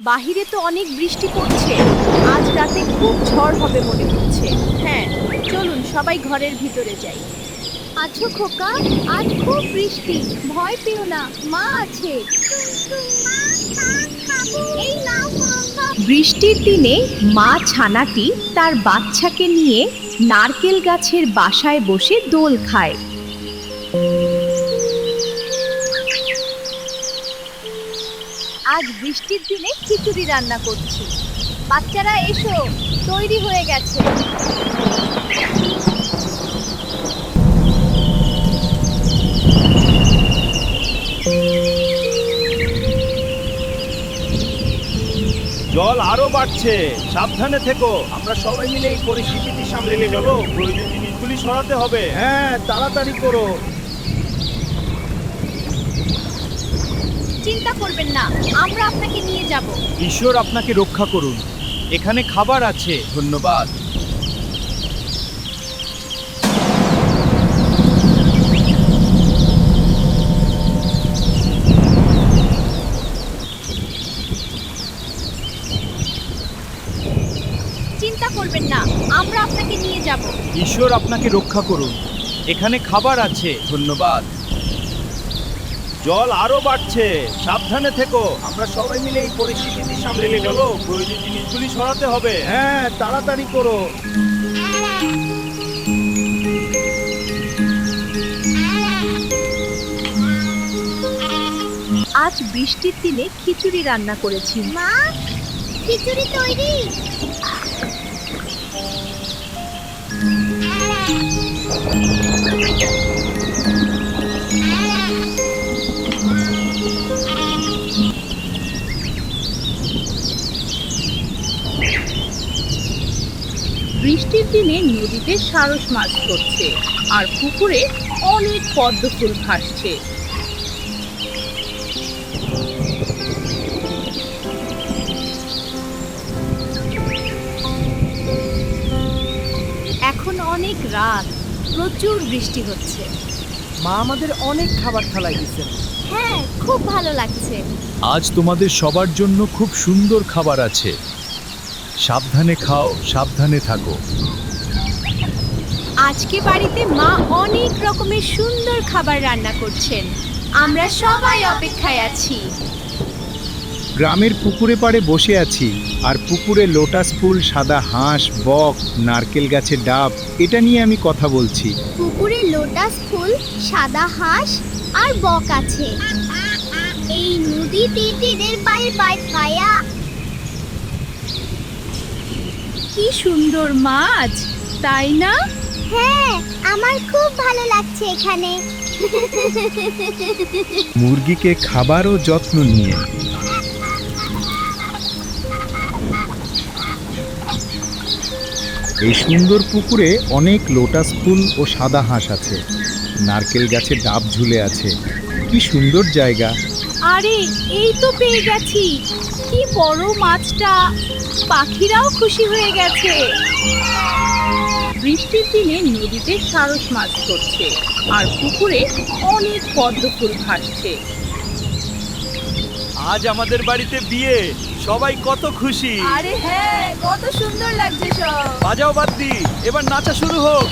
বাহিরে তো অনেক বৃষ্টি পড়ছে। আজ রাতে খুব ঝড় হবে মনে হচ্ছে। হ্যাঁ, চলুন সবাই ঘরের ভিতরে যাই। আছো খোকা, আজ খুব বৃষ্টি। ভয় পেও না, মা আছে। বৃষ্টির দিনে মা ছানাটি তার বাচ্চাকে নিয়ে নারকেল গাছের বাসায় বসে দোল খায়। আজ বৃষ্টির দিনে খিচুড়ি রান্না করছি। বাচ্চারা এসো, তৈরি হয়ে গেছে। জল আরো বাড়ছে, সাবধানে থেকো। আমরা সবাই মিলে এই পরিস্থিতি সামলে নিয়ে চলো। প্রয়োজন জিনিসগুলি সরাতে হবে। হ্যাঁ, তাড়াতাড়ি করো। চিন্তা করবেন না, আমরা আপনাকে নিয়ে যাব। ঈশ্বর আপনাকে রক্ষা করুন। এখানে খাবার আছে। ধন্যবাদ। চিন্তা করবেন না, আমরা আপনাকে নিয়ে যাব। ঈশ্বর আপনাকে রক্ষা করুন। এখানে খাবার আছে। ধন্যবাদ। জল আরো বাড়ছে, সাবধানে থেকো। আমরা সবাই মিলে এই পরিস্থিতি সামলে নিয়ে চলো। প্রয়োজন জিনিসগুলি সরাতে হবে। হ্যাঁ, তাড়াতাড়ি করো। আজ বৃষ্টির দিনে খিচুড়ি রান্না করেছি। মা, খিচুড়ি তৈরি। বৃষ্টির দিনে নদীতে সারস মাছ ধরছে আর পুকুরে অনেক পদ্ম ফুল ভাসছে। এখন অনেক রাত, প্রচুর বৃষ্টি হচ্ছে। মা আমাদের অনেক খাবার থালায় দিচ্ছেন। হ্যাঁ, খুব ভালো লাগছে। আজ তোমাদের সবার জন্য খুব সুন্দর খাবার আছে। সাবধানে খাও, সাবধানে থাকো। আজকে বাড়িতে মা অনেক রকমের সুন্দর খাবার রান্না করছেন। আমরা সবাই অপেক্ষায় আছি। গ্রামের পুকুরে পাড়ে বসে আছি, আর পুকুরে লোটাস ফুল, সাদা হাঁস, বক, নারকেল গাছের ডাব, এটা নিয়ে আমি কথা বলছি। পুকুরে লোটাস ফুল, সাদা হাঁস আর বক আছে। এই নদী তীরের পায়ে পায়া। কি সুন্দর মাছ, তাই না? হ্যাঁ, আমার খুব ভালো লাগছে এখানে। মুরগিকে খাবার ও যত্ন নিয়ে। এই সুন্দর পুকুরে অনেক লোটাস ফুল ও সাদা হাঁস আছে। নারকেল গাছে ডাব ঝুলে আছে। কি সুন্দর জায়গা। আরে, এই তো পেয়ে গেছি। কি বড় মাছটা! পাখিরাও খুশি হয়ে গেছে। বৃষ্টির দিনে নদীতে সারস মাছ ধরছে আর পুকুরে অনেক পদ্ম ফুল ভাসছে। আজ আমাদের বাড়িতে বিয়ে, সবাই কত খুশি। আরে হ্যাঁ, কত সুন্দর লাগছে সব। বাজাও বাদ্যি, এবার নাচা শুরু হোক।